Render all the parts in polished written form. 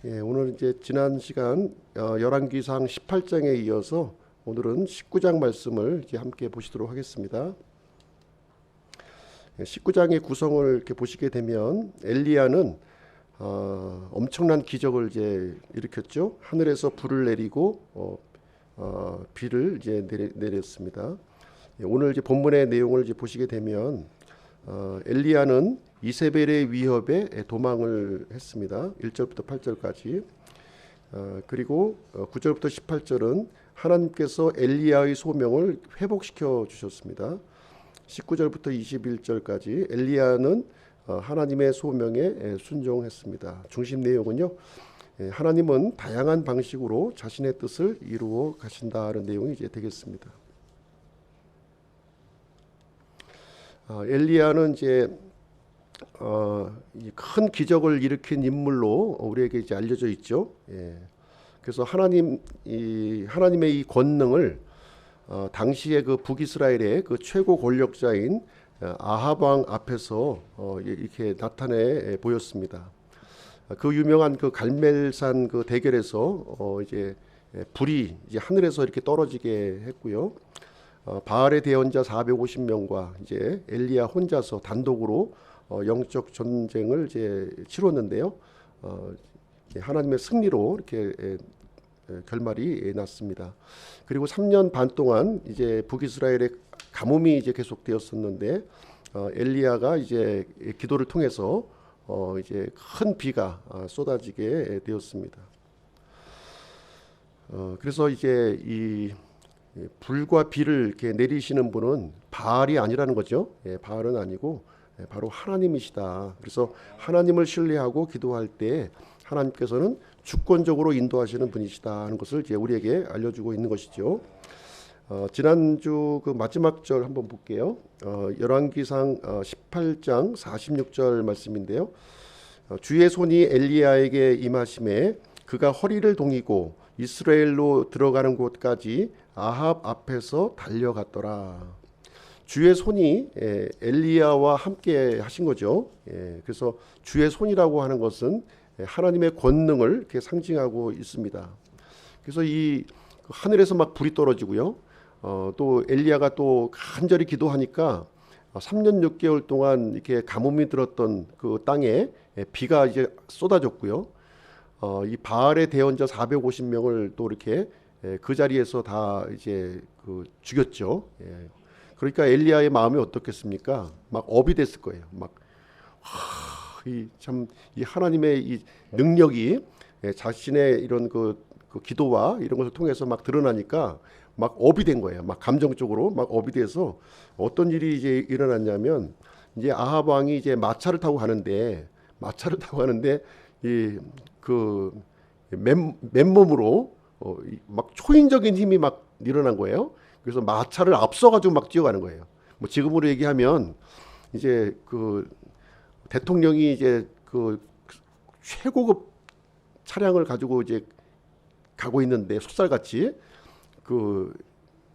오늘 이제 지난 시간 열왕기상 18장에 이어서 오늘은 19장 말씀을 이제 함께 보시도록 하겠습니다. 19장의 구성을 이렇게 보시게 되면 엘리야는 엄청난 기적을 이제 일으켰죠. 하늘에서 불을 내리고 비를 이제 내렸습니다. 오늘 이제 본문의 내용을 이제 보시게 되면 엘리야는 이세벨의 위협에 도망을 했습니다. 1절부터 8절까지. 그리고 9절부터 18절은 하나님께서 엘리야의 소명을 회복시켜 주셨습니다. 19절부터 21절까지 엘리야는 하나님의 소명에 순종했습니다. 중심 내용은요, 하나님은 다양한 방식으로 자신의 뜻을 이루어 가신다는 내용이 이제 되겠습니다. 엘리야는 이제 큰 기적을 일으킨 인물로 우리에게 이제 알려져 있죠. 그래서 하나님의 이 권능을 당시의 그 북이스라엘의 그 최고 권력자인 아합 왕 앞에서 이렇게 나타내 보였습니다. 그 유명한 그 갈멜산 그 대결에서 이제 불이 이제 하늘에서 이렇게 떨어지게 했고요. 바알의 대언자 450명과 이제 엘리야 혼자서 단독으로 영적 전쟁을 이제 치렀는데요. 하나님의 승리로 이렇게 결말이 났습니다. 그리고 3년 반 동안 이제 북이스라엘의 가뭄이 이제 계속되었었는데 엘리야가 이제 기도를 통해서 이제 큰 비가 쏟아지게 되었습니다. 그래서 이제 이 불과 비를 이렇게 내리시는 분은 바알이 아니라는 거죠. 바알은 아니고 바로 하나님이시다. 그래서 하나님을 신뢰하고 기도할 때 하나님께서는 주권적으로 인도하시는 분이시다 하는 것을 이제 우리에게 알려주고 있는 것이죠. 지난주 그 마지막 절 한번 볼게요. 열왕기상 18장 46절 말씀인데요. 주의 손이 엘리야에게 임하심에 그가 허리를 동이고 이스라엘로 들어가는 곳까지 아합 앞에서 달려갔더라. 주의 손이 엘리야와 함께 하신 거죠. 그래서 주의 손이라고 하는 것은 하나님의 권능을 이렇게 상징하고 있습니다. 그래서 이 하늘에서 막 불이 떨어지고요. 또 엘리야가 또 간절히 기도하니까 3년 6개월 동안 이렇게 가뭄이 들었던 그 땅에 비가 이제 쏟아졌고요. 이 바알의 대언자 450명을 또 이렇게 그 자리에서 다 이제 그 죽였죠. 그러니까 엘리야의 마음이 어떻겠습니까? 막 업이 됐을 거예요. 막 참 이 하나님의 이 능력이 자신의 이런 그 기도와 이런 것을 통해서 막 드러나니까 막 업이 된 거예요. 막 감정적으로 막 업이 돼서 어떤 일이 이제 일어났냐면 이제 아합 왕이 이제 마차를 타고 가는데 이 그 맨몸으로 막 초인적인 힘이 막 일어난 거예요. 그래서 마차를 앞서가지고 막 뛰어가는 거예요. 뭐 지금으로 얘기하면 이제 그 대통령이 이제 그 최고급 차량을 가지고 이제 가고 있는데 속살같이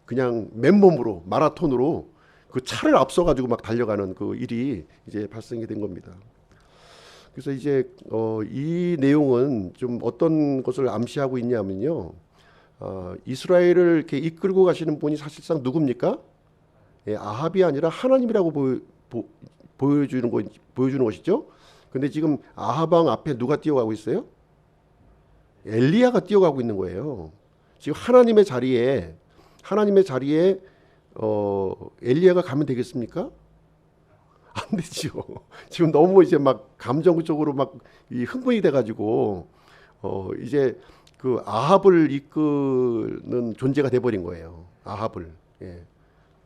그냥 맨몸으로 마라톤으로 그 차를 앞서가지고 막 달려가는 그 일이 이제 발생이 된 겁니다. 그래서 이제 이 내용은 좀 어떤 것을 암시하고 있냐면요. 이스라엘을 이렇게 이끌고 가시는 분이 사실상 누굽니까? 아합이 아니라 하나님이라고 보여주는 것이죠. 근데 지금 아합 왕 앞에 누가 뛰어가고 있어요? 엘리야가 뛰어가고 있는 거예요. 지금 하나님의 자리에 엘리야가 가면 되겠습니까? 안 되죠. 지금 너무 이제 막 감정적으로 막 이 흥분이 돼가지고 이제 그 아합을 이끄는 존재가 돼버린 거예요. 아합을.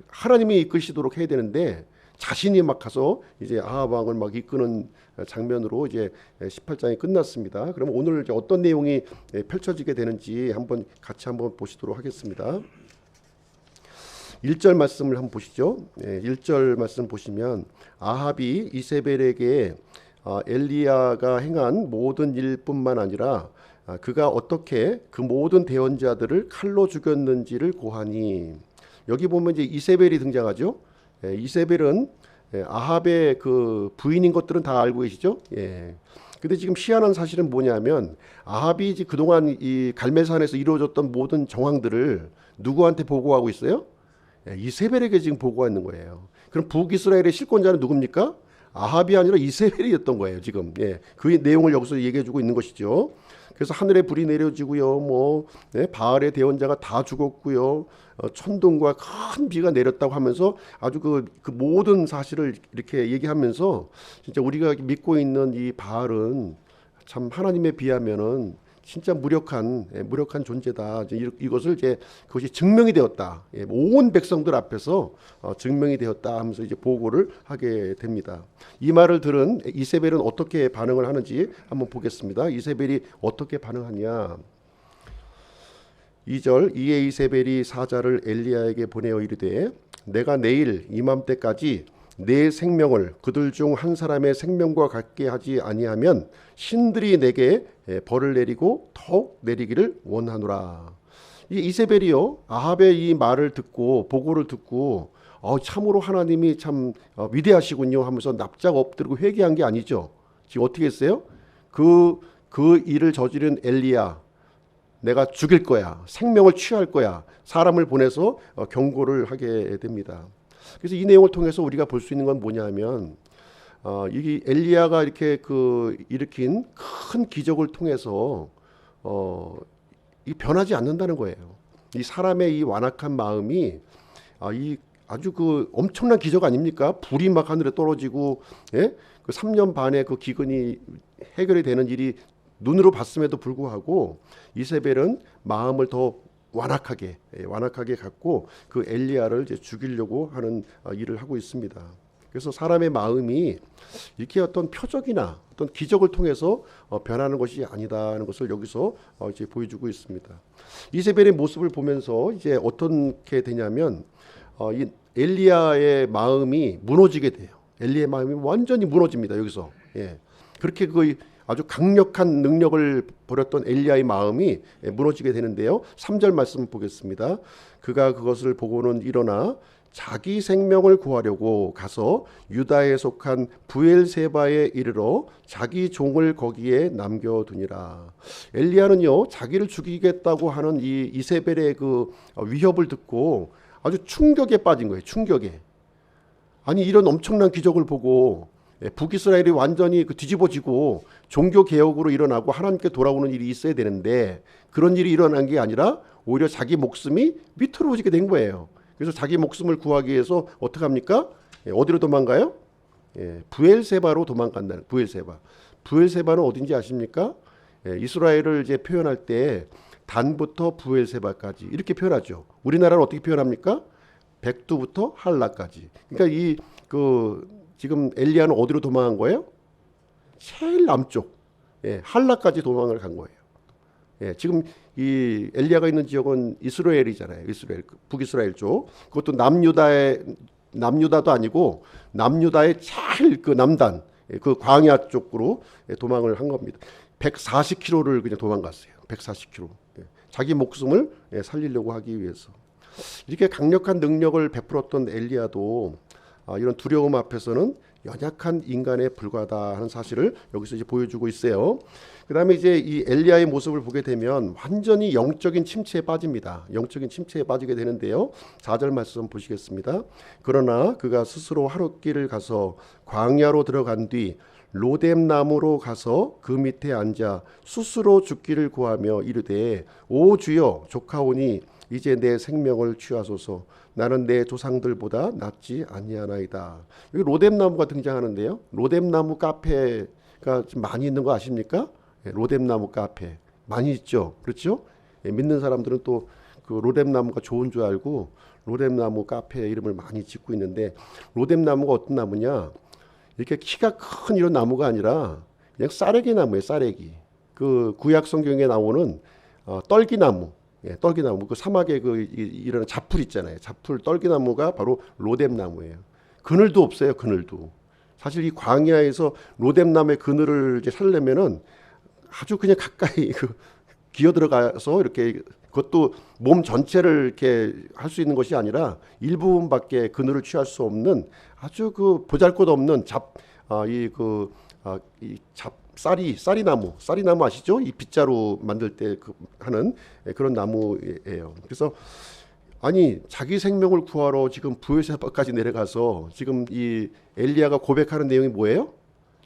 하나님이 이끄시도록 해야 되는데 자신이 막 가서 이제 아합 왕을 막 이끄는 장면으로 이제 18장이 끝났습니다. 그럼 오늘 이제 어떤 내용이 펼쳐지게 되는지 같이 한번 보시도록 하겠습니다. 1절 말씀을 한번 보시죠. 1절 말씀 보시면 아합이 이세벨에게 엘리야가 행한 모든 일뿐만 아니라 그가 어떻게 그 모든 대언자들을 칼로 죽였는지를 고하니, 여기 보면 이제 이세벨이 등장하죠. 이세벨은 아합의 그 부인인 것들은 다 알고 계시죠. 근데 지금 희한한 사실은 뭐냐면 아합이 이제 그동안 이 갈멜산에서 이루어졌던 모든 정황들을 누구한테 보고하고 있어요? 이세벨에게 지금 보고가 있는 거예요. 그럼 북이스라엘의 실권자는 누굽니까? 아합이 아니라 이세벨이었던 거예요, 지금. 그 내용을 여기서 얘기해주고 있는 것이죠. 그래서 하늘에 불이 내려지고요, 바알의 대원자가 다 죽었고요, 천둥과 큰 비가 내렸다고 하면서 아주 그 모든 사실을 이렇게 얘기하면서 진짜 우리가 믿고 있는 이 바알은 참 하나님에 비하면은 진짜 무력한 존재다. 이것을 이제 그것이 증명이 되었다. 온 백성들 앞에서 증명이 되었다 하면서 이제 보고를 하게 됩니다. 이 말을 들은 이세벨은 어떻게 반응을 하는지 한번 보겠습니다. 이세벨이 어떻게 반응하냐? 2절 이에 이세벨이 사자를 엘리야에게 보내어 이르되 내가 내일 이맘때까지 내 생명을 그들 중 한 사람의 생명과 같게 하지 아니하면 신들이 내게 벌을 내리고 더욱 내리기를 원하노라. 이 이세벨이요 아합의 이 말을 듣고 보고를 듣고 참으로 하나님이 참 위대하시군요 하면서 납작 엎드리고 회개한 게 아니죠. 지금 어떻게 했어요? 그 일을 저지른 엘리야 내가 죽일 거야. 생명을 취할 거야. 사람을 보내서 경고를 하게 됩니다. 그래서 이 내용을 통해서 우리가 볼 수 있는 건 뭐냐면 이 엘리야가 이렇게 일으킨 큰 기적을 통해서 이 변하지 않는다는 거예요. 이 사람의 이 완악한 마음이 이 아주 엄청난 기적 아닙니까? 불이 막 하늘에 떨어지고 그 3년 반의 그 기근이 해결이 되는 일이 눈으로 봤음에도 불구하고 이세벨은 마음을 더 완악하게 갖고 그 엘리야를 이제 죽이려고 하는 일을 하고 있습니다. 그래서 사람의 마음이 이렇게 어떤 표적이나 어떤 기적을 통해서 변하는 것이 아니다는 것을 여기서 이제 보여주고 있습니다. 이세벨의 모습을 보면서 이제 어떻게 되냐면 이 엘리야의 마음이 무너지게 돼요. 엘리야의 마음이 완전히 무너집니다. 여기서 그렇게 아주 강력한 능력을 벌였던 엘리야의 마음이 무너지게 되는데요. 3절 말씀 보겠습니다. 그가 그것을 보고는 일어나 자기 생명을 구하려고 가서 유다에 속한 부엘세바에 이르러 자기 종을 거기에 남겨두니라. 엘리야는요 자기를 죽이겠다고 하는 이 이세벨의 그 위협을 듣고 아주 충격에 빠진 거예요. 충격에. 아니 이런 엄청난 기적을 보고 북이스라엘이 완전히 뒤집어지고 종교 개혁으로 일어나고 하나님께 돌아오는 일이 있어야 되는데 그런 일이 일어난 게 아니라 오히려 자기 목숨이 위태로워지게 된 거예요. 그래서 자기 목숨을 구하기 위해서 어떻게 합니까? 어디로 도망가요? 부엘세바로 도망간다는. 부엘세바는 어딘지 아십니까? 이스라엘을 이제 표현할 때 단부터 부엘세바까지 이렇게 표현하죠. 우리나라는 어떻게 표현합니까? 백두부터 한라까지. 그러니까 지금 엘리야는 어디로 도망한 거예요? 제일 남쪽 한라까지 도망을 간 거예요. 지금 이 엘리야가 있는 지역은 이스라엘이잖아요. 이스라엘 북이스라엘 쪽. 그것도 남유다도 아니고 남유다의 제일 남단 그 광야 쪽으로 도망을 한 겁니다. 140km를 그냥 도망갔어요. 140km. 자기 목숨을 살리려고 하기 위해서. 이렇게 강력한 능력을 베풀었던 엘리야도 이런 두려움 앞에서는 연약한 인간에 불과하다 하는 사실을 여기서 이제 보여주고 있어요. 그다음에 이제 이 엘리야의 모습을 보게 되면 완전히 영적인 침체에 빠집니다. 영적인 침체에 빠지게 되는데요. 4절 말씀 보시겠습니다. 그러나 그가 스스로 하룻길을 가서 광야로 들어간 뒤 로뎀 나무로 가서 그 밑에 앉아 스스로 죽기를 구하며 이르되 오 주여 조카오니 이제 내 생명을 취하소서. 나는 내 조상들보다 낫지 아니하나이다. 여기 로뎀 나무가 등장하는데요. 로뎀 나무 카페가 좀 많이 있는 거 아십니까? 로뎀 나무 카페 많이 있죠. 그렇죠? 믿는 사람들은 또 그 로뎀 나무가 좋은 줄 알고 로뎀 나무 카페 이름을 많이 짓고 있는데 로뎀 나무가 어떤 나무냐? 이렇게 키가 큰 이런 나무가 아니라 그냥 싸래기 나무예요. 싸래기. 그 구약 성경에 나오는 떨기나무. 떨기나무, 그 사막에 이런 잡풀 있잖아요. 잡풀 떨기나무가 바로 로뎀 나무예요. 그늘도 없어요. 그늘도. 사실 이 광야에서 로뎀 나무의 그늘을 이제 살려면은 아주 그냥 가까이 기어 들어가서 이렇게 그것도 몸 전체를 이렇게 할 수 있는 것이 아니라 일부분밖에 그늘을 취할 수 없는 아주 보잘것없는 쌀이 나무 아시죠? 이 빗자루 만들 때 하는 그런 나무예요. 그래서 아니 자기 생명을 구하러 지금 브에르세바까지 내려가서 지금 이 엘리야가 고백하는 내용이 뭐예요?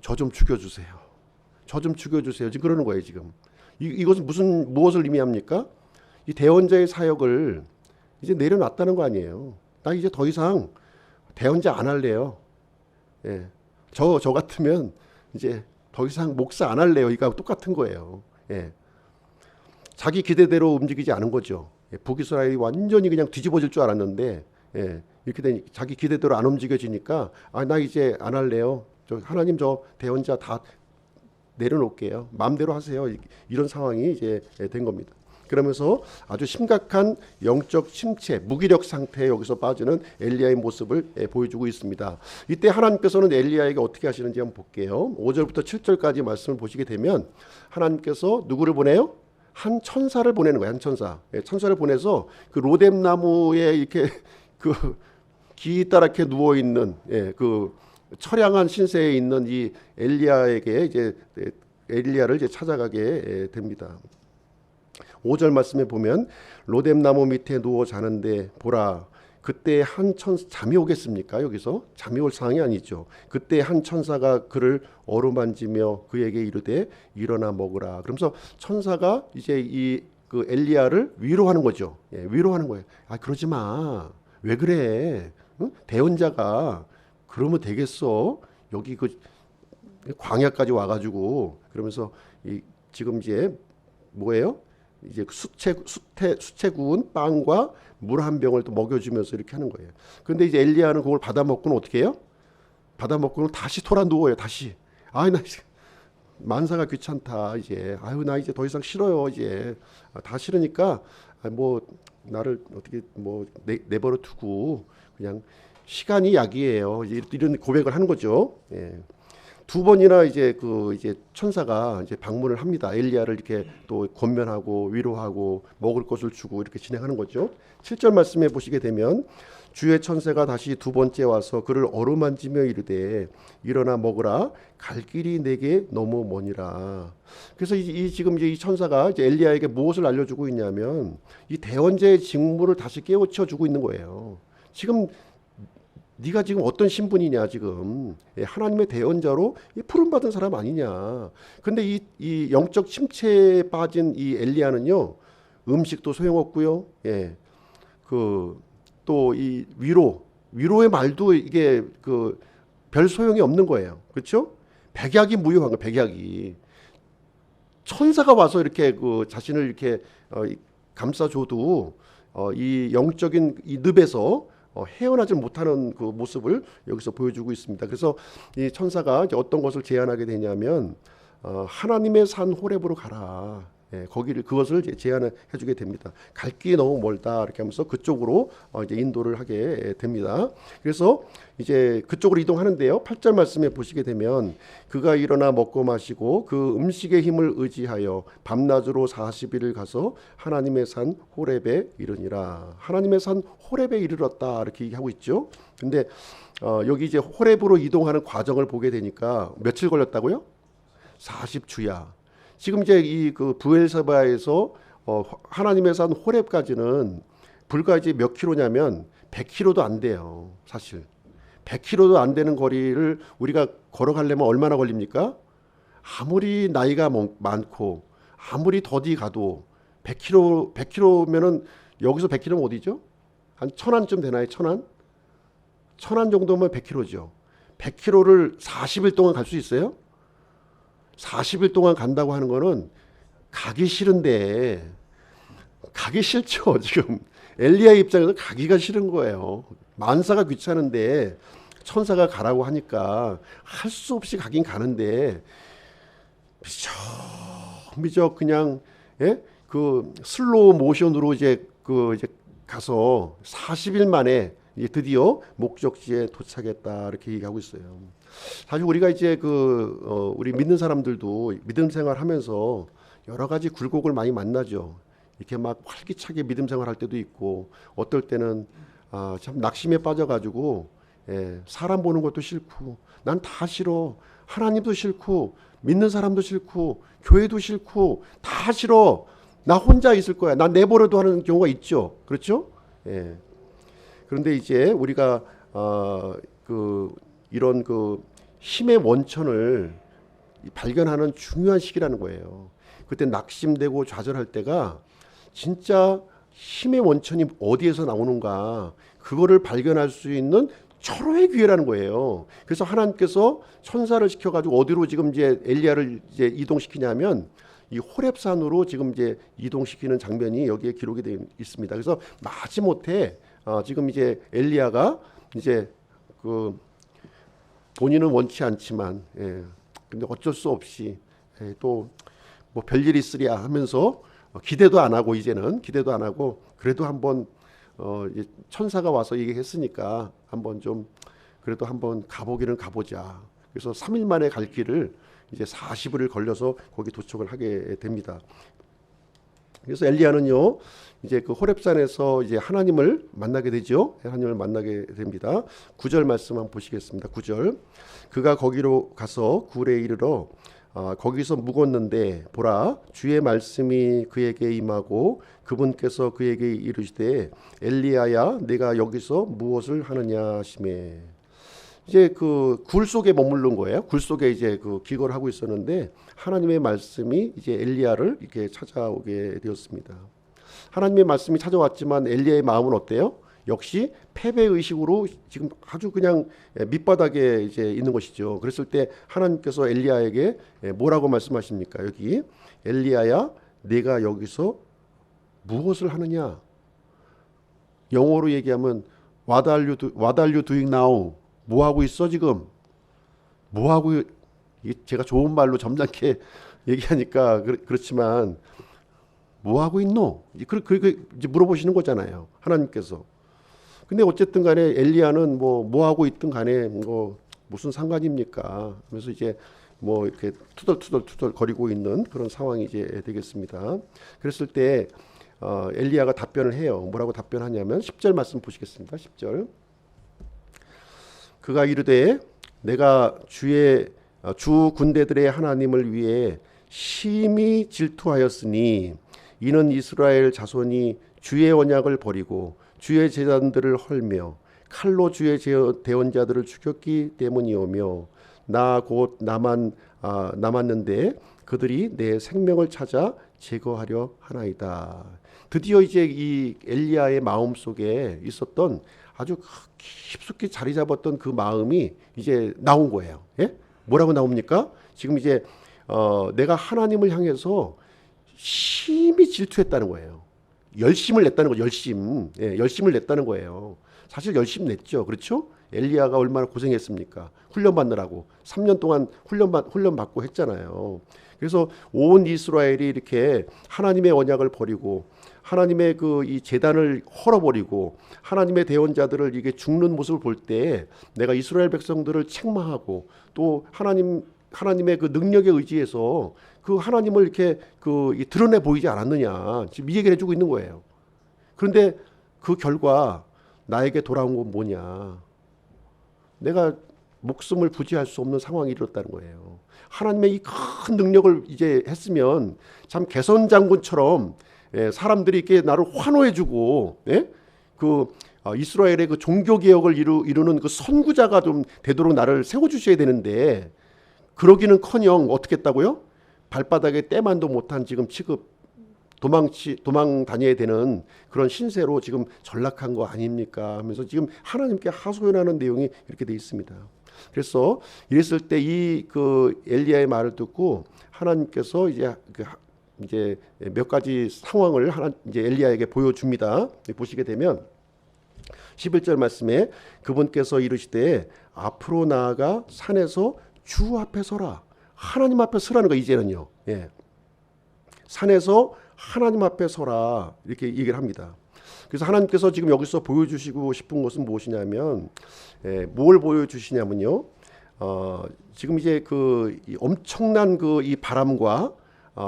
저 좀 죽여주세요. 저 좀 죽여주세요. 지금 그러는 거예요 지금. 이것은 무엇을 의미합니까? 이 대언자의 사역을 이제 내려놨다는 거 아니에요. 나 이제 더 이상 대언자 안 할래요. 예. 저 같으면 이제 더 이상 목사 안 할래요. 이거 똑같은 거예요. 예. 자기 기대대로 움직이지 않은 거죠. 예. 북이스라엘이 완전히 그냥 뒤집어질 줄 알았는데 이렇게 되니 자기 기대대로 안 움직여지니까 나 이제 안 할래요. 하나님 저 대언자 다 내려놓을게요. 마음대로 하세요. 이런 상황이 이제 된 겁니다. 그러면서 아주 심각한 영적 침체, 무기력 상태에 여기서 빠지는 엘리야의 모습을 보여주고 있습니다. 이때 하나님께서는 엘리야에게 어떻게 하시는지 한번 볼게요. 5절부터 7절까지 말씀을 보시게 되면 하나님께서 누구를 보내요? 한 천사를 보내는 거예요. 한 천사. 천사를 보내서 그 로뎀 나무에 이렇게 그 기따랗게 누워 있는 그 처량한 신세에 있는 이 엘리야에게 이제 엘리야를 이제 찾아가게 됩니다. 5절 말씀에 보면 로뎀 나무 밑에 누워 자는데 보라 그때 한 천사 잠이 오겠습니까? 여기서 잠이 올 상황이 아니죠. 그때 한 천사가 그를 어루만지며 그에게 이르되 일어나 먹으라. 그러면서 천사가 이제 이 그 엘리야를 위로하는 거죠. 위로하는 거예요. 그러지 마. 왜 그래? 응? 대언자가 그러면 되겠어? 여기 그 광야까지 와가지고 그러면서 지금 이제 뭐예요? 이제 수채 구운 빵과 물 한 병을 또 먹여주면서 이렇게 하는 거예요. 그런데 이제 엘리야는 그걸 받아 먹고는 어떻게 해요? 받아 먹고는 다시 돌아 누워요. 다시. 나 만사가 귀찮다 이제. 나 이제 더 이상 싫어요 이제. 다 싫으니까 뭐 나를 어떻게 뭐 내버려 두고 그냥 시간이 약이에요. 이런 고백을 하는 거죠. 두 번이나 이제 이제 천사가 이제 방문을 합니다. 엘리야를 이렇게 또 권면하고 위로하고 먹을 것을 주고 이렇게 진행하는 거죠. 7절 말씀에 보시게 되면 주의 천사가 다시 두 번째 와서 그를 어루만지며 이르되 일어나 먹으라 갈 길이 내게 너무 머니라. 그래서 지금 이제 이 천사가 이제 엘리야에게 무엇을 알려주고 있냐면 이 대언자의 직무를 다시 깨우쳐 주고 있는 거예요. 지금 네가 지금 어떤 신분이냐 지금 하나님의 대언자로 부름받은 사람 아니냐. 근데 이 영적 침체에 빠진 이 엘리야는요 음식도 소용없고요. 또 이 위로의 말도 이게 별 소용이 없는 거예요. 그렇죠? 백약이 무효한 거예요. 백약이 천사가 와서 이렇게 자신을 이렇게 감싸줘도 이 영적인 이 늪에서 헤어나지 못하는 그 모습을 여기서 보여주고 있습니다. 그래서 이 천사가 이제 어떤 것을 제안하게 되냐면 하나님의 산 호렙으로 가라. 그것을 이제 제안해주게 됩니다. 갈 길이 너무 멀다 이렇게 하면서 그쪽으로 이제 인도를 하게 됩니다. 그래서 이제 그쪽으로 이동하는데요. 8절 말씀에 보시게 되면 그가 일어나 먹고 마시고 그 음식의 힘을 의지하여 밤낮으로 40일을 가서 하나님의 산 호렙에 이르니라. 하나님의 산 호렙에 이르렀다 이렇게 얘기하고 있죠. 근데 여기 이제 호렙으로 이동하는 과정을 보게 되니까 며칠 걸렸다고요? 40주야. 지금 이제 이 브엘세바에서 하나님의 산 호렙까지는 불과 이제 몇 킬로냐면 100킬로도 안 돼요. 사실 100킬로도 안 되는 거리를 우리가 걸어가려면 얼마나 걸립니까? 아무리 나이가 많고 아무리 더디 가도 100킬로면은 여기서 100킬로면 어디죠? 한 천안쯤 되나요? 천안 정도면 100킬로죠. 100킬로를 40일 동안 갈 수 있어요? 40일 동안 간다고 하는 거는 가기 싫은데 가기 싫죠. 지금 엘리야의 입장에서 가기가 싫은 거예요. 만사가 귀찮은데 천사가 가라고 하니까 할 수 없이 가긴 가는데 미적 그냥 슬로우 모션으로 이제 가서 40일 만에 이제 드디어 목적지에 도착했다 이렇게 얘기하고 있어요. 사실 우리가 이제 우리 믿는 사람들도 믿음 생활하면서 여러 가지 굴곡을 많이 만나죠. 이렇게 막 활기차게 믿음 생활할 때도 있고 어떨 때는 참 낙심에 빠져가지고 사람 보는 것도 싫고 난 다 싫어. 하나님도 싫고 믿는 사람도 싫고 교회도 싫고 다 싫어. 나 혼자 있을 거야. 나 내버려도 하는 경우가 있죠. 그렇죠? 예. 그런데 이제 우리가 이런 힘의 원천을 발견하는 중요한 시기라는 거예요. 그때 낙심되고 좌절할 때가 진짜 힘의 원천이 어디에서 나오는가 그거를 발견할 수 있는 철호의 기회라는 거예요. 그래서 하나님께서 천사를 시켜가지고 어디로 지금 이제 엘리야를 이제 이동시키냐면 이 호렙산으로 지금 이제 이동시키는 장면이 여기에 기록이 되어 있습니다. 그래서 마지못해 지금 이제 엘리야가 이제 본인은 원치 않지만 근데 어쩔 수 없이 또 뭐 별일 있으랴 하면서 기대도 안 하고 이제는 기대도 안 하고 그래도 한번 천사가 와서 얘기했으니까 한번 좀 그래도 한번 가보기는 가보자. 그래서 3일 만에 갈 길을 이제 40일을 걸려서 거기 도착을 하게 됩니다. 그래서 엘리야는요 이제 그 호렙산에서 이제 하나님을 만나게 되죠. 하나님을 만나게 됩니다. 9절 말씀 한번 보시겠습니다. 9절 그가 거기로 가서 굴에 이르러 거기서 묵었는데 보라 주의 말씀이 그에게 임하고 그분께서 그에게 이르시되 엘리야야 내가 여기서 무엇을 하느냐 하시매. 이제 그 굴 속에 머무른 거예요. 굴 속에 이제 그 기거를 하고 있었는데 하나님의 말씀이 이제 엘리야를 이렇게 찾아오게 되었습니다. 하나님의 말씀이 찾아왔지만 엘리야의 마음은 어때요? 역시 패배 의식으로 지금 아주 그냥 밑바닥에 이제 있는 것이죠. 그랬을 때 하나님께서 엘리야에게 뭐라고 말씀하십니까? 여기 엘리야야 내가 여기서 무엇을 하느냐? 영어로 얘기하면 What are you doing now? 뭐 하고 있어 지금? 뭐 하고 제가 좋은 말로 점잖게 얘기하니까 그렇지만 뭐 하고 있노? 이제 물어보시는 거잖아요. 하나님께서. 근데 어쨌든 간에 엘리야는 뭐 하고 있든 간에 뭐 무슨 상관입니까? 하면서 이제 뭐 이렇게 투덜투덜 거리고 있는 그런 상황이 이제 되겠습니다. 그랬을 때 엘리야가 답변을 해요. 뭐라고 답변하냐면 10절 말씀 보시겠습니다. 10절. 그가 이르되 내가 주 군대들의 하나님을 위해 심히 질투하였으니 이는 이스라엘 자손이 주의 언약을 버리고 주의 제단들을 헐며 칼로 주의 대언자들을 죽였기 때문이오며 나 곧 남았는데 그들이 내 생명을 찾아 제거하려 하나이다. 드디어 이제 이 엘리야의 마음 속에 있었던 아주 깊숙이 자리 잡았던 그 마음이 이제 나온 거예요. 예? 뭐라고 나옵니까? 지금 이제 내가 하나님을 향해서 심히 질투했다는 거예요. 열심을 냈다는 거죠. 열심을 냈다는 거예요. 사실 열심 냈죠. 그렇죠? 엘리야가 얼마나 고생했습니까? 훈련 받느라고 3년 동안 훈련 받고 했잖아요. 그래서 온 이스라엘이 이렇게 하나님의 언약을 버리고 하나님의 이 제단을 헐어버리고 하나님의 대언자들을 이게 죽는 모습을 볼 때 내가 이스라엘 백성들을 책망하고 또 하나님의 그 능력에 의지해서 그 하나님을 이렇게 드러내 보이지 않았느냐 지금 이 얘기를 해주고 있는 거예요. 그런데 그 결과 나에게 돌아온 건 뭐냐? 내가 목숨을 부지할 수 없는 상황이 이르렀다는 거예요. 하나님의 이 큰 능력을 이제 했으면 참 개선 장군처럼 사람들이 이렇게 나를 환호해주고 이스라엘의 그 종교 개혁을 이루는 그 선구자가 좀 되도록 나를 세워주셔야 되는데 그러기는커녕 어떻게 했다고요? 발바닥에 때만도 못한 지금 도망 다녀야 되는 그런 신세로 지금 전락한 거 아닙니까? 하면서 지금 하나님께 하소연하는 내용이 이렇게 돼 있습니다. 그래서 이랬을 때 이 엘리야의 말을 듣고 하나님께서 이제 몇 가지 상황을 이제 엘리야에게 보여줍니다. 보시게 되면 11절 말씀에 그분께서 이르시되 앞으로 나아가 산에서 주 앞에 서라. 하나님 앞에 서라는 거 이제는요. 산에서 하나님 앞에 서라 이렇게 얘기를 합니다. 그래서 하나님께서 지금 여기서 보여주시고 싶은 것은 무엇이냐면 뭘 보여주시냐면요. 지금 이제 이 엄청난 이 바람과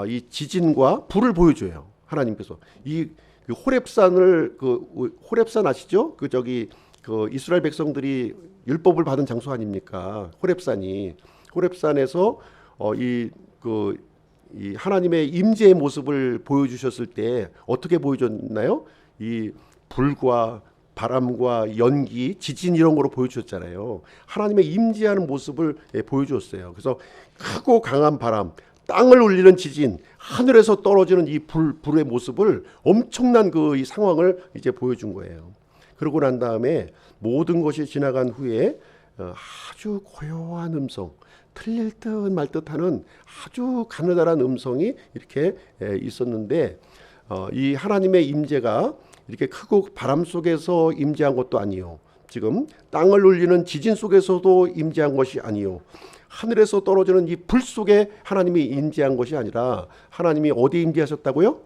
이 지진과 불을 보여줘요. 하나님께서 이 호렙산 아시죠? 이스라엘 백성들이 율법을 받은 장소 아닙니까? 호렙산이 호렙산에서 이 하나님의 임재의 모습을 보여주셨을 때 어떻게 보여줬나요? 이 불과 바람과 연기, 지진 이런 거로 보여주셨잖아요. 하나님의 임재하는 모습을 보여주었어요. 그래서 크고 강한 바람, 땅을 울리는 지진, 하늘에서 떨어지는 이 불의 모습을 엄청난 이 상황을 이제 보여준 거예요. 그러고 난 다음에 모든 것이 지나간 후에 아주 고요한 음성, 틀릴 듯 말 듯하는 아주 가느다란 음성이 이렇게 있었는데 이 하나님의 임재가 이렇게 크고 바람 속에서 임재한 것도 아니요. 지금 땅을 울리는 지진 속에서도 임재한 것이 아니요. 하늘에서 떨어지는 이 불 속에 하나님이 임재한 것이 아니라 하나님이 어디에 임재하셨다고요?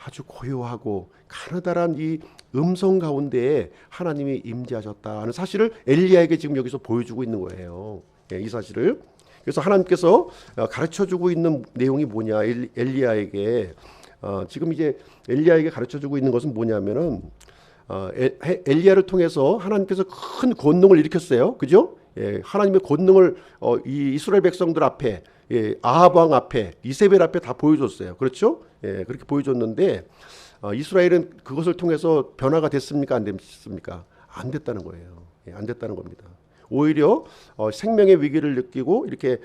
아주 고요하고 가느다란 이 음성 가운데에 하나님이 임재하셨다 하는 사실을 엘리야에게 지금 여기서 보여주고 있는 거예요. 이 사실을. 그래서 하나님께서 가르쳐주고 있는 내용이 뭐냐, 엘리야에게 지금 이제 엘리야에게 가르쳐주고 있는 것은 뭐냐면은 엘리야를 통해서 하나님께서 큰 권능을 일으켰어요. 그죠? 하나님의 권능을 이 이스라엘 백성들 앞에, 아합 왕 앞에, 이세벨 앞에 다 보여줬어요. 그렇죠? 그렇게 보여줬는데 이스라엘은 그것을 통해서 변화가 됐습니까? 안 됐습니까? 안 됐다는 거예요. 안 됐다는 겁니다. 오히려 생명의 위기를 느끼고 이렇게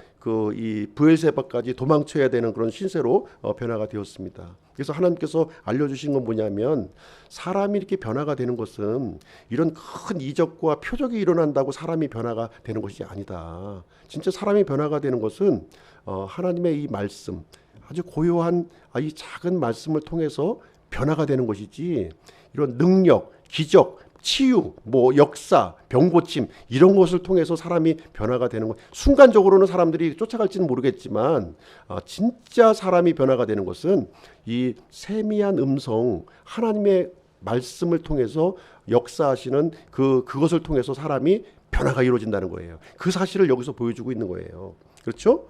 이 브엘세바까지 도망쳐야 되는 그런 신세로 변화가 되었습니다. 그래서 하나님께서 알려주신 건 뭐냐면 사람이 이렇게 변화가 되는 것은 이런 큰 이적과 표적이 일어난다고 사람이 변화가 되는 것이 아니다. 진짜 사람이 변화가 되는 것은 하나님의 이 말씀, 아주 고요한 이 작은 말씀을 통해서 변화가 되는 것이지 이런 능력, 기적, 치유, 역사, 병고침 이런 것을 통해서 사람이 변화가 되는 것. 순간적으로는 사람들이 쫓아갈지는 모르겠지만 진짜 사람이 변화가 되는 것은 이 세미한 음성, 하나님의 말씀을 통해서 역사하시는 그것을 통해서 사람이 변화가 이루어진다는 거예요. 그 사실을 여기서 보여주고 있는 거예요. 그렇죠?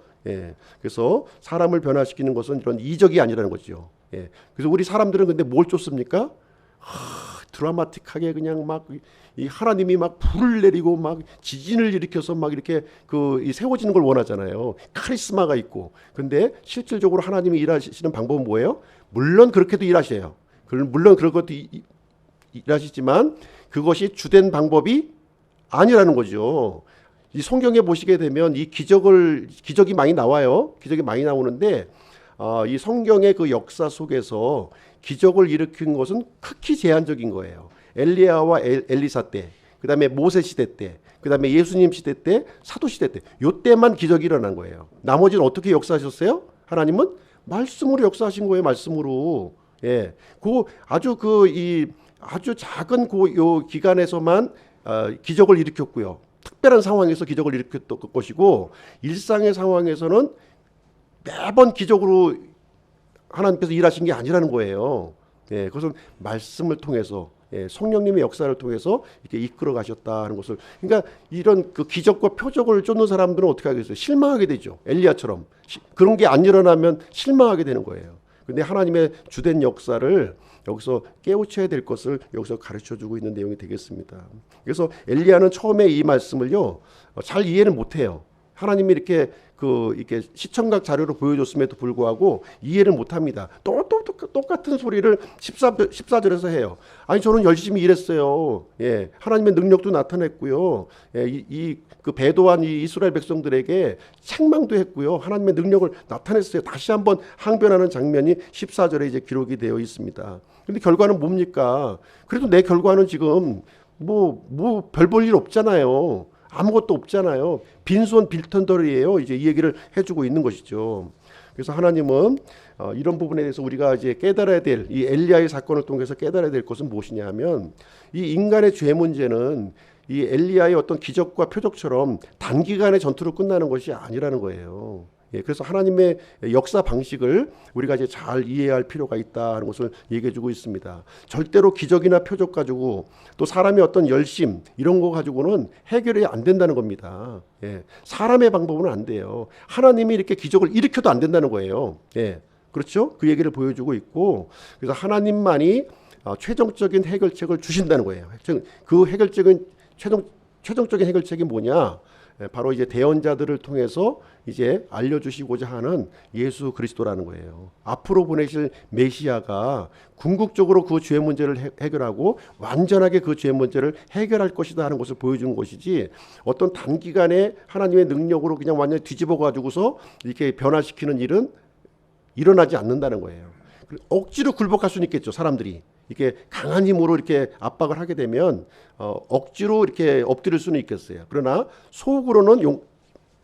그래서 사람을 변화시키는 것은 이런 이적이 아니라는 거죠. 그래서 우리 사람들은 근데 뭘 쫓습니까? 드라마틱하게 그냥 이 하나님이 불을 내리고 지진을 일으켜서 이렇게 이 세워지는 걸 원하잖아요. 카리스마가 있고. 근데 실질적으로 하나님이 일하시는 방법은 뭐예요? 물론 그렇게도 일하셔요. 물론 그런 것도 일하시지만 그것이 주된 방법이 아니라는 거죠. 이 성경에 보시게 되면 이 기적이 많이 나와요. 기적이 많이 나오는데 이 성경의 그 역사 속에서 기적을 일으킨 것은 극히 제한적인 거예요. 엘리야와 엘리사 때, 그 다음에 모세 시대 때, 그 다음에 예수님 시대 때, 사도 시대 때, 요때만 기적이 일어난 거예요. 나머지는 어떻게 역사하셨어요? 하나님은 말씀으로 역사하신 거예요. 말씀으로. 아주 작은 요 기간에서만 기적을 일으켰고요. 특별한 상황에서 기적을 일으켰던 것이고 일상의 상황에서는 매번 기적으로 하나님께서 일하신 게 아니라는 거예요. 그것은 말씀을 통해서 성령님의 역사를 통해서 이렇게 이끌어 가셨다는 것을. 그러니까 이런 기적과 표적을 쫓는 사람들은 어떻게 하겠어요? 실망하게 되죠. 엘리야처럼 그런 게 안 일어나면 실망하게 되는 거예요. 근데 하나님의 주된 역사를 여기서 깨우쳐야 될 것을 여기서 가르쳐주고 있는 내용이 되겠습니다. 그래서 엘리야는 처음에 이 말씀을요 잘 이해를 못해요. 하나님이 이렇게 시청각 자료로 보여줬음에도 불구하고 이해를 못합니다. 똑같은 소리를 14절에서 해요. 아니 저는 열심히 일했어요. 하나님의 능력도 나타냈고요. 그 배도한 이 이스라엘 백성들에게 책망도 했고요. 하나님의 능력을 나타냈어요. 다시 한번 항변하는 장면이 14절에 이제 기록이 되어 있습니다. 근데 결과는 뭡니까? 그래도 내 결과는 지금 별 볼 일 없잖아요. 아무것도 없잖아요. 빈손 빌턴더리예요. 이제 이 얘기를 해주고 있는 것이죠. 그래서 하나님은 이런 부분에 대해서 우리가 이제 깨달아야 될 이 엘리야의 사건을 통해서 깨달아야 될 것은 무엇이냐면 이 인간의 죄 문제는 이 엘리야의 어떤 기적과 표적처럼 단기간의 전투로 끝나는 것이 아니라는 거예요. 그래서 하나님의 역사 방식을 우리가 이제 잘 이해해야 할 필요가 있다는 것을 얘기해주고 있습니다. 절대로 기적이나 표적 가지고 또 사람의 어떤 열심 이런 거 가지고는 해결이 안 된다는 겁니다. 사람의 방법은 안 돼요. 하나님이 이렇게 기적을 일으켜도 안 된다는 거예요. 그렇죠? 그 얘기를 보여주고 있고 그래서 하나님만이 최종적인 해결책을 주신다는 거예요. 그 해결책은 최종적인 해결책이 뭐냐? 바로 이제 대언자들을 통해서 이제 알려주시고자 하는 예수 그리스도라는 거예요. 앞으로 보내실 메시아가 궁극적으로 그 죄 문제를 해결하고 완전하게 그 죄 문제를 해결할 것이다 하는 것을 보여주는 것이지, 어떤 단기간에 하나님의 능력으로 그냥 완전히 뒤집어 가지고서 이렇게 변화시키는 일은 일어나지 않는다는 거예요. 억지로 굴복할 수는 있겠죠. 사람들이 이렇게 강한 힘으로 이렇게 압박을 하게 되면 억지로 이렇게 엎드릴 수는 있겠어요. 그러나 속으로는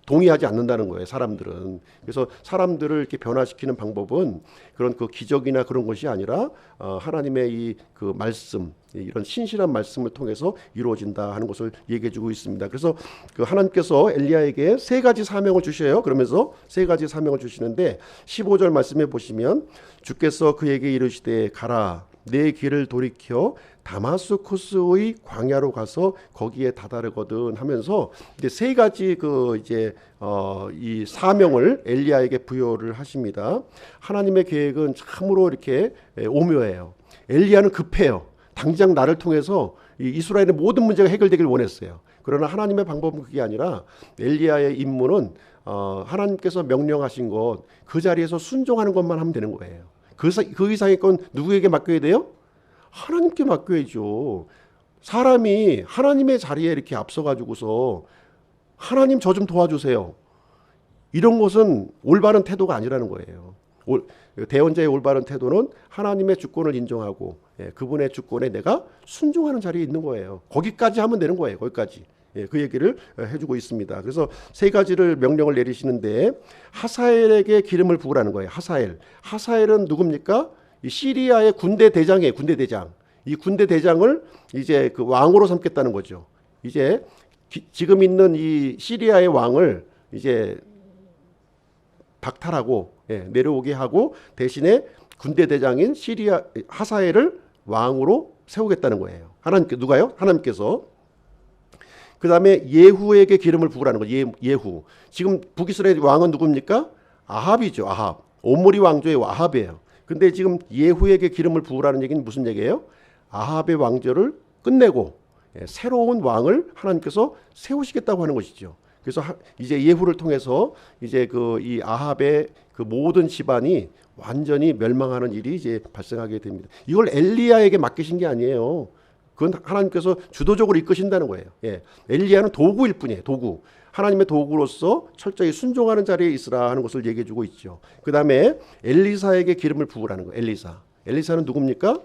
동의하지 않는다는 거예요. 사람들은. 그래서 사람들을 이렇게 변화시키는 방법은 그런 그 기적이나 그런 것이 아니라 하나님의 이 그 말씀, 이런 신실한 말씀을 통해서 이루어진다 하는 것을 얘기해주고 있습니다. 그래서 그 하나님께서 엘리야에게 세 가지 사명을 주셔요. 그러면서 세 가지 사명을 주시는데 15절 말씀해 보시면, 주께서 그에게 이르시되 가라, 내 길을 돌이켜 다마스쿠스의 광야로 가서 거기에 다다르거든 하면서 이제 세 가지 그 이제 이 사명을 엘리야에게 부여를 하십니다. 하나님의 계획은 참으로 이렇게 오묘해요. 엘리야는 급해요. 당장 나를 통해서 이 이스라엘의 모든 문제가 해결되길 원했어요. 그러나 하나님의 방법은 그게 아니라 엘리야의 임무는 하나님께서 명령하신 것 그 자리에서 순종하는 것만 하면 되는 거예요. 그 이상의 건 누구에게 맡겨야 돼요? 하나님께 맡겨야죠. 사람이 하나님의 자리에 이렇게 앞서가지고서 하나님 저 좀 도와주세요, 이런 것은 올바른 태도가 아니라는 거예요. 대언자의 올바른 태도는 하나님의 주권을 인정하고 그분의 주권에 내가 순종하는 자리에 있는 거예요. 거기까지 하면 되는 거예요. 거기까지. 그 얘기를 해주고 있습니다. 그래서 세 가지를 명령을 내리시는데 하사엘에게 기름을 부으라는 거예요. 하사엘은 누굽니까? 이 시리아의 군대 대장이에요. 군대 대장. 이 군대 대장을 이제 그 왕으로 삼겠다는 거죠. 이제 지금 있는 이 시리아의 왕을 이제 박탈하고 내려오게 하고 대신에 군대 대장인 시리아 하사엘을 왕으로 세우겠다는 거예요. 누가요? 하나님께서. 그 다음에 예후에게 기름을 부으라는 거예요. 예후. 지금 북이스라엘 왕은 누굽니까? 아합이죠. 아합. 오므리 왕조의 아합이에요. 근데 지금 예후에게 기름을 부으라는 얘기는 무슨 얘기예요? 아합의 왕조를 끝내고 새로운 왕을 하나님께서 세우시겠다고 하는 것이죠. 그래서 이제 예후를 통해서 이제 이 아합의 그 모든 집안이 완전히 멸망하는 일이 이제 발생하게 됩니다. 이걸 엘리야에게 맡기신 게 아니에요. 그건 하나님께서 주도적으로 이끄신다는 거예요. 엘리야는 도구일 뿐이에요. 도구. 하나님의 도구로서 철저히 순종하는 자리에 있으라 하는 것을 얘기해 주고 있죠. 그 다음에 엘리사에게 기름을 부으라는 거예요. 엘리사는 누굽니까?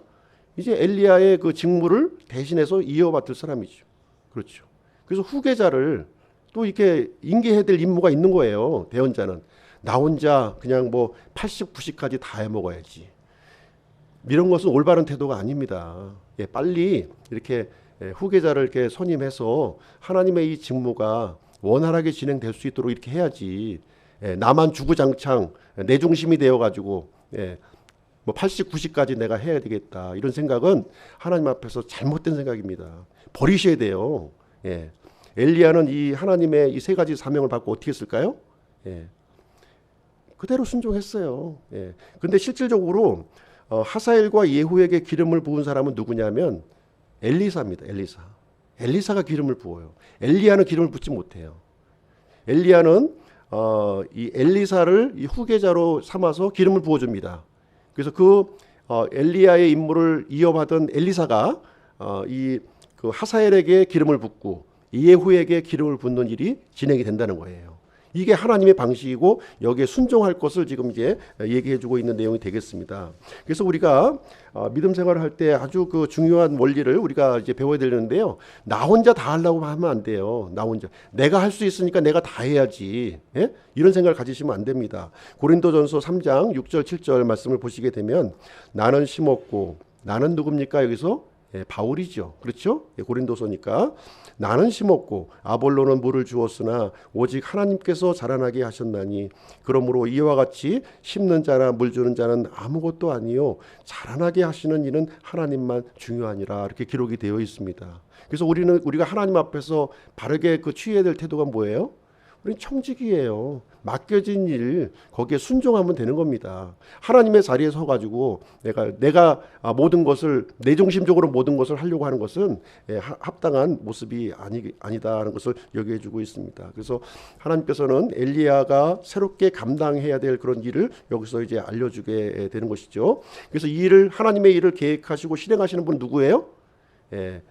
이제 엘리야의 그 직무를 대신해서 이어받을 사람이죠. 그렇죠. 그래서 후계자를 또 이렇게 인계해야 될 임무가 있는 거예요. 대언자는. 나 혼자 그냥 뭐 80, 90까지 다 해먹어야지, 이런 것은 올바른 태도가 아닙니다. 빨리 이렇게 후계자를 이렇게 선임해서 하나님의 이 직무가 원활하게 진행될 수 있도록 이렇게 해야지, 나만 주구장창 내 중심이 되어가지고 뭐 80, 90까지 내가 해야 되겠다, 이런 생각은 하나님 앞에서 잘못된 생각입니다. 버리셔야 돼요. 엘리야는 이 하나님의 이 세 가지 사명을 받고 어떻게 했을까요? 그대로 순종했어요. 근데 실질적으로 하사엘과 예후에게 기름을 부은 사람은 누구냐면 엘리사입니다. 엘리사가 기름을 부어요. 엘리야는 기름을 붓지 못해요. 엘리야는 이 엘리사를 이 후계자로 삼아서 기름을 부어줍니다. 그래서 엘리야의 임무를 이어받은 엘리사가 그 하사엘에게 기름을 붓고 예후에게 기름을 붓는 일이 진행이 된다는 거예요. 이게 하나님의 방식이고 여기에 순종할 것을 지금 이제 얘기해주고 있는 내용이 되겠습니다. 그래서 우리가 믿음 생활을 할 때 아주 그 중요한 원리를 우리가 이제 배워야 되는데요. 나 혼자 다 하려고 하면 안 돼요. 나 혼자 내가 할 수 있으니까 내가 다 해야지. 이런 생각을 가지시면 안 됩니다. 고린도전서 3장 6절 7절 말씀을 보시게 되면 나는 심었고, 나는 누굽니까? 여기서 바울이죠. 그렇죠? 고린도서니까. 나는 심었고 아볼로는 물을 주었으나 오직 하나님께서 자라나게 하셨나니 그러므로 이와 같이 심는 자나 물 주는 자는 아무것도 아니요 자라나게 하시는 이는 하나님만 중요하니라, 이렇게 기록이 되어 있습니다. 그래서 우리가 하나님 앞에서 바르게 그 취해야 될 태도가 뭐예요? 우리 청직이에요. 맡겨진 일 거기에 순종하면 되는 겁니다. 하나님의 자리에 서가지고 내가 모든 것을 내 중심적으로 모든 것을 하려고 하는 것은 합당한 모습이 아니다라는 것을 여기해주고 있습니다. 그래서 하나님께서는 엘리야가 새롭게 감당해야 될 그런 일을 여기서 이제 알려주게 되는 것이죠. 그래서 이 일을 하나님의 일을 계획하시고 실행하시는 분 누구예요?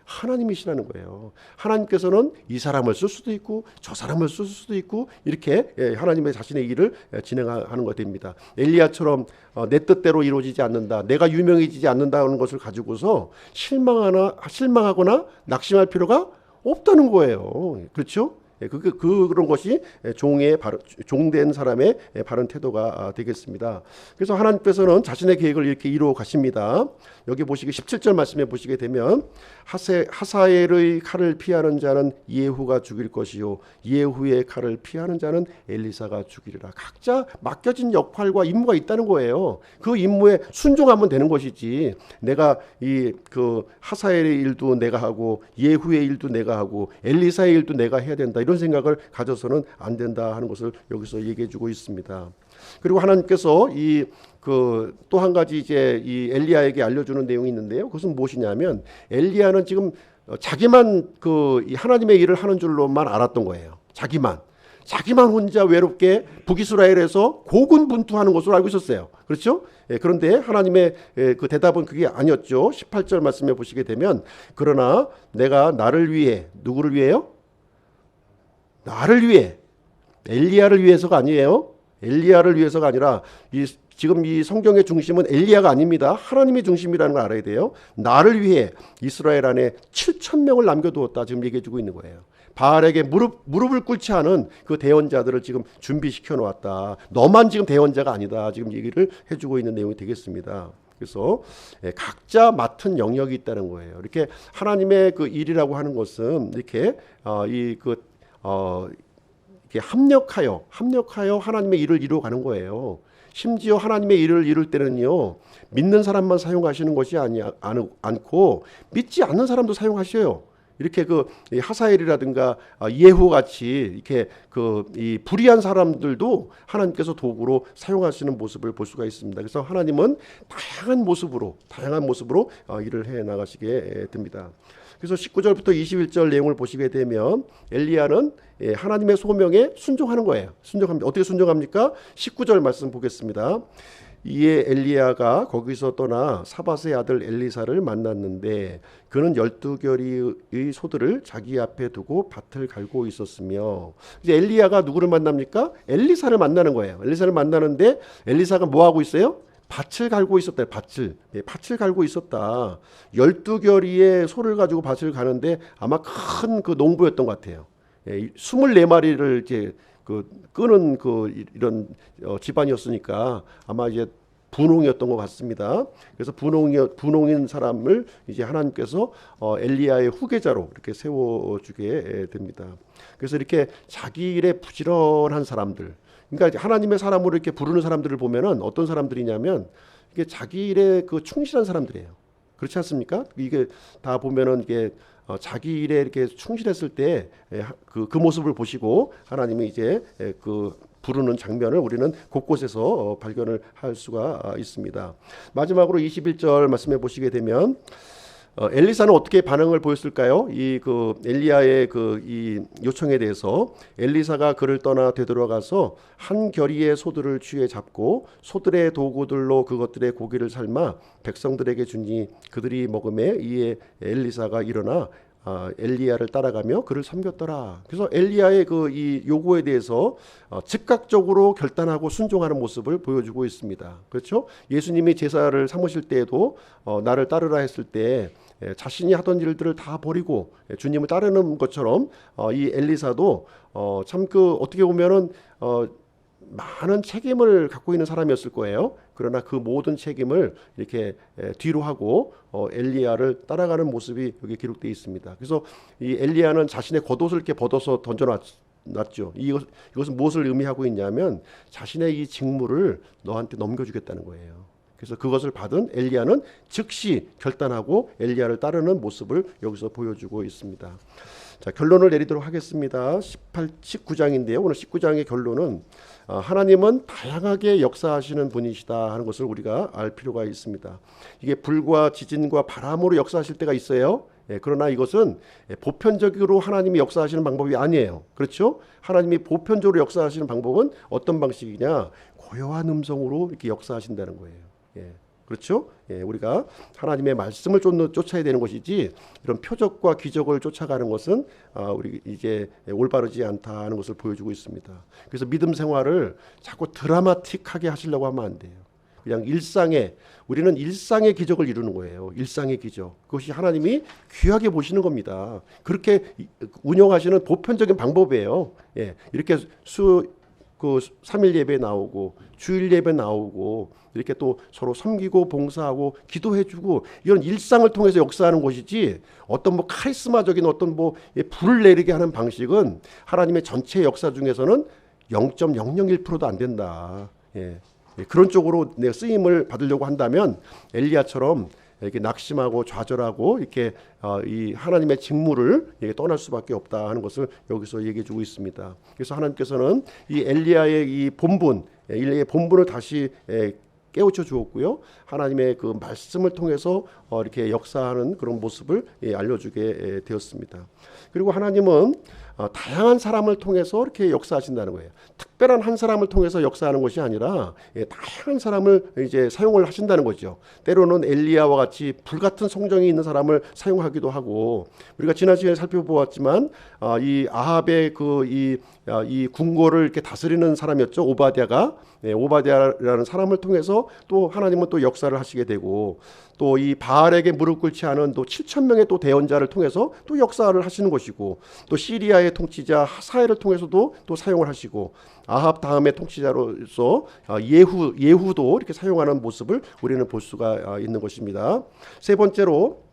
하나님이시라는 거예요. 하나님께서는 이 사람을 쓸 수도 있고 저 사람을 쓸 수도 있고 이렇게 하나님의 자신의 일을 진행하는 것 됩니다. 엘리야처럼 내 뜻대로 이루어지지 않는다, 내가 유명해지지 않는다는 것을 가지고서 실망하거나 낙심할 필요가 없다는 거예요. 그렇죠? 그런 것이 종된 사람의 바른 태도가 되겠습니다. 그래서 하나님께서는 자신의 계획을 이렇게 이루어 가십니다. 여기 보시기 17절 말씀에 보시게 되면 하사엘의 칼을 피하는 자는 예후가 죽일 것이요 예후의 칼을 피하는 자는 엘리사가 죽이리라. 각자 맡겨진 역할과 임무가 있다는 거예요. 그 임무에 순종하면 되는 것이지, 내가 그 하사엘의 일도 내가 하고 예후의 일도 내가 하고 엘리사의 일도 내가 해야 된다, 이런 생각을 가져서는 안 된다 하는 것을 여기서 얘기해 주고 있습니다. 그리고 하나님께서 또 한 가지 이제 이 엘리야에게 알려주는 내용이 있는데요. 그것은 무엇이냐면, 엘리야는 지금 자기만 이 하나님의 일을 하는 줄로만 알았던 거예요. 자기만 혼자 외롭게 북이스라엘에서 고군분투하는 것으로 알고 있었어요. 그렇죠? 그런데 하나님의 그 대답은 그게 아니었죠. 18절 말씀에 보시게 되면, 그러나 내가 나를 위해, 누구를 위해요? 나를 위해, 엘리야를 위해서가 아니에요. 엘리야를 위해서가 아니라 지금 이 성경의 중심은 엘리야가 아닙니다. 하나님의 중심이라는 걸 알아야 돼요. 나를 위해 이스라엘 안에 7,000명을 남겨두었다, 지금 얘기해주고 있는 거예요. 바알에게 무릎을 꿇지 않은 그 대언자들을 지금 준비시켜 놓았다. 너만 지금 대언자가 아니다, 지금 얘기를 해주고 있는 내용이 되겠습니다. 그래서 각자 맡은 영역이 있다는 거예요. 이렇게 하나님의 그 일이라고 하는 것은 이렇게 이렇게 합력하여 하나님의 일을 이루어가는 거예요. 심지어 하나님의 일을 이룰 때는요, 믿는 사람만 사용하시는 것이 않고 믿지 않는 사람도 사용하셔요. 이렇게 이 하사엘이라든가 예후 같이 이렇게 이 불의한 사람들도 하나님께서 도구로 사용하시는 모습을 볼 수가 있습니다. 그래서 하나님은 다양한 모습으로 일을 해 나가시게 됩니다. 그래서 19절부터 21절 내용을 보시게 되면 엘리야는 하나님의 소명에 순종하는 거예요. 순종합니다. 어떻게 순종합니까? 19절 말씀 보겠습니다. 이에 엘리야가 거기서 떠나 사밧의 아들 엘리사를 만났는데 그는 12겨리의 소들을 자기 앞에 두고 밭을 갈고 있었으며, 이제 엘리야가 누구를 만납니까? 엘리사를 만나는 거예요. 엘리사를 만나는데 엘리사가 뭐 하고 있어요? 밭을 갈고 있었다. 밭을 갈고 있었다. 12겨리의 소를 가지고 밭을 가는데 아마 큰 그 농부였던 것 같아요. 24마리를 이제 끄는 이런 집안이었으니까 아마 이제 분홍이었던 것 같습니다. 그래서 분홍인 사람을 이제 하나님께서 엘리야의 후계자로 이렇게 세워주게 됩니다. 그래서 이렇게 자기 일에 부지런한 사람들, 그러니까 하나님의 사람으로 이렇게 부르는 사람들을 보면은 어떤 사람들이냐면 이게 자기 일에 충실한 사람들이에요. 그렇지 않습니까? 이게 다 보면은 이게 자기 일에 이렇게 충실했을 때 그 모습을 보시고 하나님이 이제 부르는 장면을 우리는 곳곳에서 발견을 할 수가 있습니다. 마지막으로 21절 말씀해 보시게 되면 엘리사는 어떻게 반응을 보였을까요? 엘리야의 이 요청에 대해서 엘리사가 그를 떠나 되돌아가서 한 겨리의 소들을 쥐에 잡고 소들의 도구들로 그것들의 고기를 삶아 백성들에게 주니 그들이 먹음에 이에 엘리사가 일어나 엘리야를 따라가며 그를 섬겼더라. 그래서 엘리야의 이 요구에 대해서 즉각적으로 결단하고 순종하는 모습을 보여주고 있습니다. 그렇죠? 예수님이 제사를 삼으실 때에도 나를 따르라 했을 때 자신이 하던 일들을 다 버리고 주님을 따르는 것처럼 이 엘리사도 참 어떻게 보면은 많은 책임을 갖고 있는 사람이었을 거예요. 그러나 그 모든 책임을 이렇게 뒤로 하고 엘리야를 따라가는 모습이 여기 기록되어 있습니다. 그래서 이 엘리야는 자신의 겉옷을 이렇게 벗어서 던져놨죠. 이것은 무엇을 의미하고 있냐면 자신의 이 직무를 너한테 넘겨주겠다는 거예요. 그래서 그것을 받은 엘리야는 즉시 결단하고 엘리야를 따르는 모습을 여기서 보여주고 있습니다. 자, 결론을 내리도록 하겠습니다. 19장인데요. 오늘 19장의 결론은 하나님은 다양하게 역사하시는 분이시다 하는 것을 우리가 알 필요가 있습니다. 이게 불과 지진과 바람으로 역사하실 때가 있어요. 그러나 이것은 보편적으로 하나님이 역사하시는 방법이 아니에요. 그렇죠? 하나님이 보편적으로 역사하시는 방법은 어떤 방식이냐? 고요한 음성으로 이렇게 역사하신다는 거예요. 그렇죠? 우리가 하나님의 말씀을 쫓아야 되는 것이지 이런 표적과 기적을 쫓아가는 것은 우리 이제 올바르지 않다 하는 것을 보여주고 있습니다. 그래서 믿음 생활을 자꾸 드라마틱하게 하시려고 하면 안 돼요. 그냥 우리는 일상의 기적을 이루는 거예요. 일상의 기적. 그것이 하나님이 귀하게 보시는 겁니다. 그렇게 운영하시는 보편적인 방법이에요. 이렇게 3일 예배 나오고 주일 예배 나오고 이렇게 또 서로 섬기고 봉사하고 기도해주고 이런 일상을 통해서 역사하는 것이지 어떤 뭐 카리스마적인 어떤 뭐 불을 내리게 하는 방식은 하나님의 전체 역사 중에서는 0.001%도 안 된다. 그런 쪽으로 내가 쓰임을 받으려고 한다면 엘리야처럼 이렇게 낙심하고 좌절하고 이렇게 이 하나님의 직무를 떠날 수밖에 없다 하는 것을 여기서 얘기해주고 있습니다. 그래서 하나님께서는 이 엘리야의 이 엘리야의 본분을 다시 깨우쳐 주었고요. 하나님의 그 말씀을 통해서 이렇게 역사하는 그런 모습을 알려주게 되었습니다. 그리고 하나님은 다양한 사람을 통해서 이렇게 역사하신다는 거예요. 특별한 한 사람을 통해서 역사하는 것이 아니라 다양한 사람을 이제 사용을 하신다는 거죠. 때로는 엘리야와 같이 불같은 성정이 있는 사람을 사용하기도 하고, 우리가 지난 시간에 살펴보았지만 이 아합의 이 궁궐을 이렇게 다스리는 사람이었죠. 오바댜라는 사람을 통해서 또 하나님은 또 역사를 하시게 되고, 또 이 바알에게 무릎 꿇지 않은 또 7천 명의 또 대언자를 통해서 또 역사를 하시는 것이고, 또 시리아의 통치자 하사엘을 통해서도 또 사용을 하시고, 아합 다음의 통치자로서 예후도 이렇게 사용하는 모습을 우리는 볼 수가 있는 것입니다. 세 번째로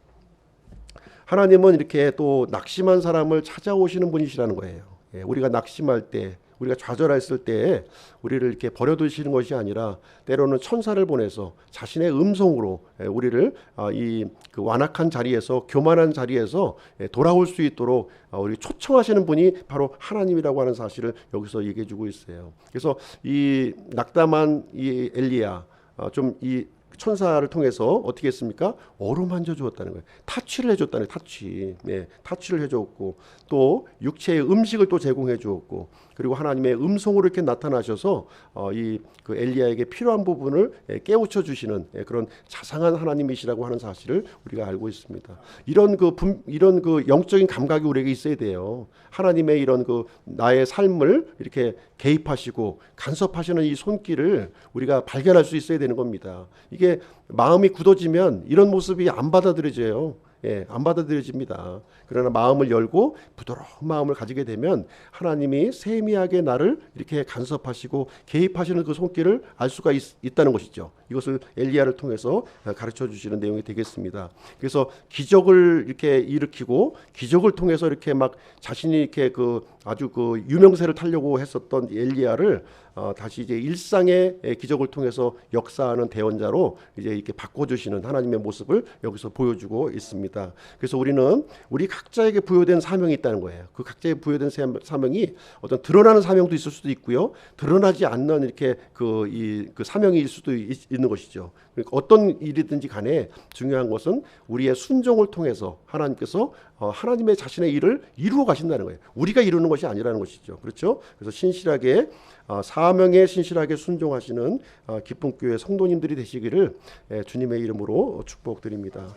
하나님은 이렇게 또 낙심한 사람을 찾아오시는 분이시라는 거예요. 우리가 낙심할 때, 우리가 좌절했을 때 우리를 이렇게 버려두시는 것이 아니라 때로는 천사를 보내서 자신의 음성으로 우리를 이 그 완악한 자리에서, 교만한 자리에서 돌아올 수 있도록 우리 초청하시는 분이 바로 하나님이라고 하는 사실을 여기서 얘기해주고 있어요. 그래서 이 낙담한 이 엘리야, 좀 이 천사를 통해서 어떻게 했습니까? 어루만져 주었다는 거예요. 타치를 해줬다는 거예요. 타치를 해줬고, 또 육체의 음식을 또 제공해 주었고, 그리고 하나님의 음성으로 이렇게 나타나셔서 그 엘리야에게 필요한 부분을 깨우쳐 주시는 그런 자상한 하나님이시라고 하는 사실을 우리가 알고 있습니다. 이런 그 영적인 감각이 우리에게 있어야 돼요. 하나님의 이런 그 나의 삶을 이렇게 개입하시고 간섭하시는 이 손길을 우리가 발견할 수 있어야 되는 겁니다. 이게 마음이 굳어지면 이런 모습이 안 받아들여져요. 안 받아들여집니다. 그러나 마음을 열고 부드러운 마음을 가지게 되면 하나님이 세미하게 나를 이렇게 간섭하시고 개입하시는 그 손길을 알 수가 있다는 것이죠. 이것을 엘리야를 통해서 가르쳐 주시는 내용이 되겠습니다. 그래서 기적을 이렇게 일으키고 기적을 통해서 이렇게 막 자신이 이렇게 아주 유명세를 타려고 했었던 엘리야를 다시 이제 일상의 기적을 통해서 역사하는 대언자로 이제 이렇게 바꿔주시는 하나님의 모습을 여기서 보여주고 있습니다. 그래서 우리 각자에게 부여된 사명이 있다는 거예요. 그 각자에게 부여된 사명이 어떤 드러나는 사명도 있을 수도 있고요, 드러나지 않는 이렇게 그 사명일 수도 있는 것이죠. 그러니까 어떤 일이든지 간에 중요한 것은 우리의 순종을 통해서 하나님께서 하나님의 자신의 일을 이루어 가신다는 거예요. 우리가 이루는 것이 아니라는 것이죠. 그렇죠? 그래서 신실하게 사명에 신실하게 순종하시는 기쁨교회 성도님들이 되시기를 주님의 이름으로 축복드립니다.